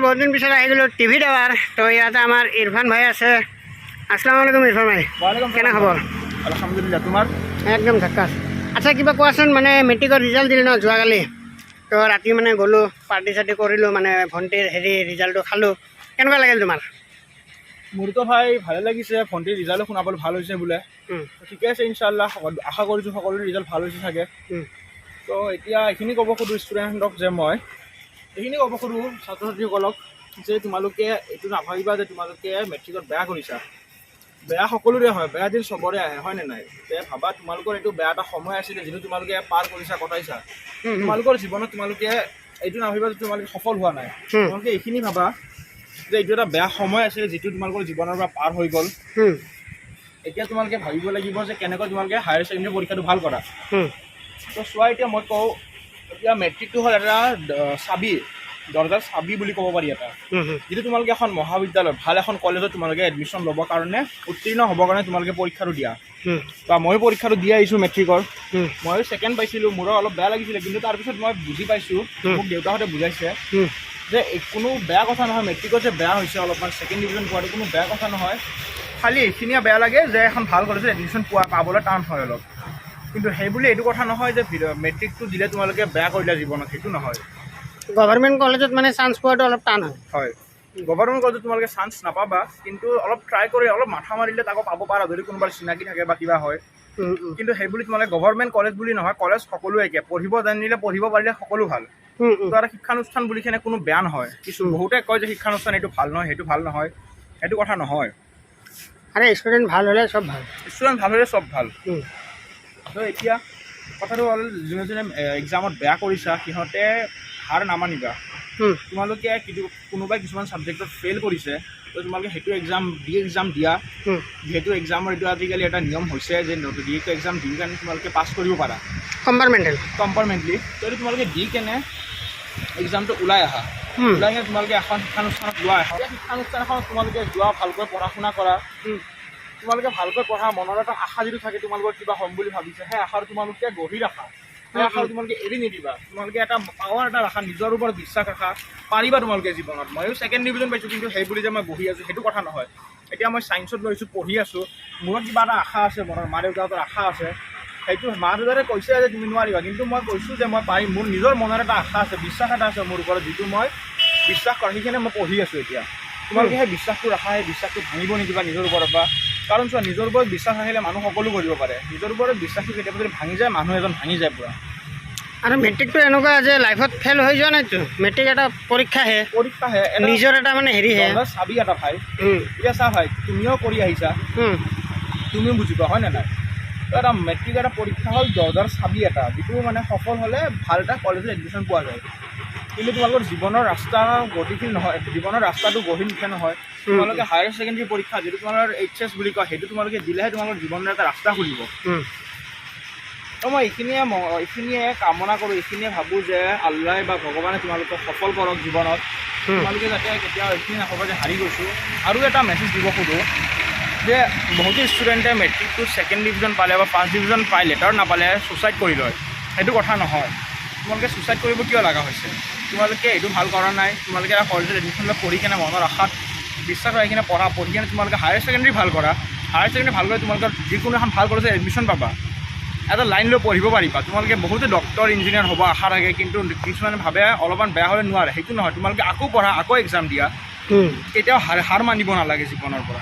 বহুত দিন পিছত আহি গ'লো টিভি দেৱাৰ। তো ইয়াতে আমাৰ ইৰফান ভাই আছে। আসসালামু আলাইকুম ইৰফান ভাই। কেনে খবৰ? আলহামদুলিল্লাহ, তোমাৰ? একদম ঝাক্কাছ। আচ্ছা, কিবা কোৱাচোন, মানে মেট্ৰিকৰ ৰিজাল্ট দিলে ন যোৱাকালি? তো ৰাতি মানে গ'লোঁ, পাৰ্টি চাৰ্টি কৰিলোঁ, মানে ভণ্টিৰ ৰিজাল্টটো খালোঁ। কেনেকুৱা লাগিল তোমাৰ? মোৰতো ভাই ভালে লাগিছে, ভণ্টিৰ ৰিজাল্ট শুনা পালোঁ ভাল হৈছে বোলে। ঠিকে আছে, ইনশাআল্লাহ আশা কৰিছোঁ সকলোৰে ৰিজাল্ট ভাল হৈছে চাগে। তো এতিয়া এইখিনি ক'ব খোজোঁ ষ্টুডেণ্টক যে মই এইখিনি ক'ব খোজোঁ ছাত্ৰ ছাত্ৰীসকলক যে তোমালোকে এইটো নাভাবিবা যে তোমালোকে মেট্ৰিকত বেয়া কৰিছা। বেয়া সকলোৰে হয়, বেয়া দিন চবৰে আহে, হয়নে নাই? তে ভাবা তোমালোকৰ এইটো বেয়া এটা সময় আছিলে যিটো তোমালোকে পাৰ কৰিছা, কটাইছা। তোমালোকৰ জীৱনত তোমালোকে এইটো নাভাবিবা যে তোমালোকে সফল হোৱা নাই। তোমালোকে এইখিনি ভাবা যে এইটো এটা বেয়া সময় আছিলে যিটো তোমালোকৰ জীৱনৰ পৰা পাৰ হৈ গ'ল। এতিয়া তোমালোকে ভাবিব লাগিব যে কেনেকৈ তোমালোকে হায়াৰ ছেকেণ্ডেৰী পৰীক্ষাটো ভাল কৰা। তো চোৱা, এতিয়া মই কওঁ, এতিয়া মেট্ৰিকটো হ'ল এটা চাবি, দৰজাৰ চাবি বুলি ক'ব পাৰি এটা, যিটো তোমালোকে এখন মহাবিদ্যালয়, ভাল এখন কলেজত তোমালোকে এডমিশ্যন ল'বৰ কাৰণে, উত্তীৰ্ণ হ'বৰ কাৰণে তোমালোকে পৰীক্ষাটো দিয়া। বা ময়ো পৰীক্ষাটো দি আহিছোঁ মেট্ৰিকৰ। ময়ো ছেকেণ্ড পাইছিলোঁ, মোৰো অলপ বেয়া লাগিছিলে, কিন্তু তাৰপিছত মই বুজি পাইছোঁ, মোক দেউতাহঁতে বুজাইছে যে কোনো বেয়া কথা নহয়। মেট্ৰিকত যে বেয়া হৈছে অলপমান ছেকেণ্ড ডিভিজন পোৱাটো কোনো বেয়া কথা নহয়। খালি এইখিনিয়ে বেয়া লাগে যে এখন ভাল কলেজত এডমিশ্যন পাবলৈ টান হয় অলপ। কিন্তু সেইবুলি এইটো কথা নহয় যে মেট্ৰিকটো দিলে তোমালোকে বেয়া কৰিলা জীৱনত, সেইটো নহয়। গভৰ্ণমেণ্ট কলেজত মানে চান্স পোৱাটো অলপ টান হয়। হয়, গভৰ্ণমেণ্ট কলেজত তোমালোকে চান্স নাপাবা, কিন্তু অলপ ট্ৰাই কৰি অলপ মাথা মাৰিলে তাকো পাব পাৰা, যদি কোনোবা চিনাকি থাকে বা কিবা হয়। কিন্তু সেইবুলি তোমালোকে গভৰ্ণমেণ্ট কলেজ বুলি নহয়, কলেজ সকলোৱে একে, পঢ়িব জানিলে, পঢ়িব পাৰিলে সকলো ভাল। তো এটা শিক্ষানুষ্ঠান বুলি কেনে কোনো বেয়া নহয়। কিছু বহুতে কয় যে শিক্ষানুষ্ঠান এইটো ভাল নহয়, সেইটো ভাল নহয়, সেইটো কথা নহয়। আৰে ষ্টুডেণ্ট ভাল হ'লে চব ভাল, ষ্টুডেণ্ট ভাল হ'লে চব ভাল। তো এতিয়া কথাটো হ'ল, যোনে যোনে এক্সামত বেয়া কৰিছা সিহঁতে হাৰ নামানিবা। তোমালোকে কোনোবাই কিছুমান ছাবজেক্টত ফেইল কৰিছে, তো তোমালোকে সেইটো এক্সাম দিয়া। যিহেতু এক্সামৰ এইটো আজিকালি এটা নিয়ম হৈছে যে যিটো এক্সাম দি কেনে তোমালোকে পাছ কৰিব পাৰা কম্পাৰ্টমেণ্টলি। তো এইটো তোমালোকে দি কেনে এক্সামটো ওলাই আহা। ওলাই কিনে তোমালোকে এখন শিক্ষানুষ্ঠানত লোৱা, শিক্ষানুষ্ঠানখনত তোমালোকে যোৱা, ভালকৈ পঢ়া শুনা কৰা। তোমালোকে ভালকৈ পঢ়া, মনৰ এটা আশা যিটো থাকে তোমালোকৰ কিবা হ'ম বুলি ভাবিছে, সেই আশাটো তোমালোকে গঢ়ি ৰাখা। সেই আশাটো তোমালোকে এৰি নিদিবা। তোমালোকে এটা পাৱাৰ এটা ৰাখা, নিজৰ ওপৰত বিশ্বাস ৰাখা, পাৰিবা তোমালোকে জীৱনত। ময়ো ছেকেণ্ড ডিভিজন পাইছোঁ, কিন্তু সেই বুলি যে মই বহি আছোঁ সেইটো কথা নহয়। এতিয়া মই ছায়েন্সত লৈছোঁ, পঢ়ি আছোঁ, মোৰত কিবা এটা আশা আছে, মনৰ মা দেউতাহঁতৰ আশা আছে। সেইটো মা দেউতাৰে কৈছে যে তুমি নোৱাৰিবা, কিন্তু মই কৈছোঁ যে মই পাৰিম। মোৰ নিজৰ মনৰ এটা আশা আছে, বিশ্বাস এটা আছে মোৰ ওপৰত, যিটো মই বিশ্বাস কৰা সেইখিনি মই পঢ়ি আছোঁ এতিয়া। তোমালোকে সেই বিশ্বাসটো ৰাখা, সেই বিশ্বাসটো ভাঙিব নিদিবা নিজৰ ওপৰত পৰা। কাৰণ চোৱা, নিজৰ ওপৰত বিশ্বাস ৰাখিলে মানুহ সকলো কৰিব পাৰে। নিজৰ ওপৰত বিশ্বাসটো কেতিয়াবা যদি ভাঙি যায়, মানুহ এজন ভাঙি যায় পূৰা। আৰু মেট্ৰিকটো এনেকুৱা যে লাইফত ফেইল হৈ যোৱা নাইতো, মেট্ৰিক এটা পৰীক্ষাহে, নিজৰ এটা মানে হেৰিহে, চাবি এটা ভাই। এতিয়া চা ভাই, তুমিও কৰি আহিছা, তুমিও বুজিবা, হয় নে নাই? তো এটা মেট্ৰিক এটা পৰীক্ষা হ'ল দৰজাৰ চাবি এটা, যিটো মানে সফল হ'লে ভাল এটা কলেজত এডমিশ্যন পোৱা যায়। কিন্তু তোমালোকৰ জীৱনৰ ৰাস্তা গতিশীল নহয়, জীৱনৰ ৰাস্তাটো গঢ়ি নুঠে নহয়। তোমালোকে হায়াৰ ছেকেণ্ডেৰী পৰীক্ষা, যিটো তোমালোকৰ HS বুলি কয়, সেইটো তোমালোকে দিলেহে তোমালোকৰ জীৱনৰ এটা ৰাস্তা খুলিব। তো মই এইখিনিয়ে কামনা কৰোঁ, এইখিনিয়ে ভাবোঁ যে আল্লাহ বা ভগৱানে তোমালোকক সফল কৰক জীৱনত। তোমালোকে যাতে কেতিয়াও এইখিনি নাভাবা যে হাৰি গৈছোঁ। আৰু এটা মেছেজ দিব খোজোঁ যে বহুতো ষ্টুডেণ্টে মেট্ৰিকটো ছেকেণ্ড ডিভিজন পালে বা ফাৰ্ষ্ট ডিভিজন পাই লেটাৰ নাপালে ছুচাইড কৰি লয়। সেইটো কথা নহয়। তোমালোকে ছুচাইড কৰিব কিয় লগা হৈছে? তোমালোকে এইটো ভাল কৰা নাই। তোমালোকে এটা কলেজত এডমিশ্যন লৈ পঢ়ি কেনে মনৰ আশাত বিশ্বাস ৰাখি কিনে পঢ়ি কেনে তোমালোকে হায়াৰ ছেকেণ্ডেৰী ভাল কৰা। হায়াৰ ছেকেণ্ডেৰী ভাল কৰি তোমালোকৰ যিকোনো এখন ভাল কলেজত এডমিশ্যন পাবা, এটা লাইন লৈ পঢ়িব পাৰিবা। তোমালোকে বহুতে ডক্টৰ ইঞ্জিনিয়াৰ হ'ব আশা থাকে, কিন্তু কিছুমানে ভাবে অলপমান বেয়া হ'লে নোৱাৰে। সেইটো নহয়, তোমালোকে আকৌ পঢ়া, আকৌ এক্সাম দিয়া। কেতিয়াও হাৰ মানিব নালাগে জীৱনৰ পৰা।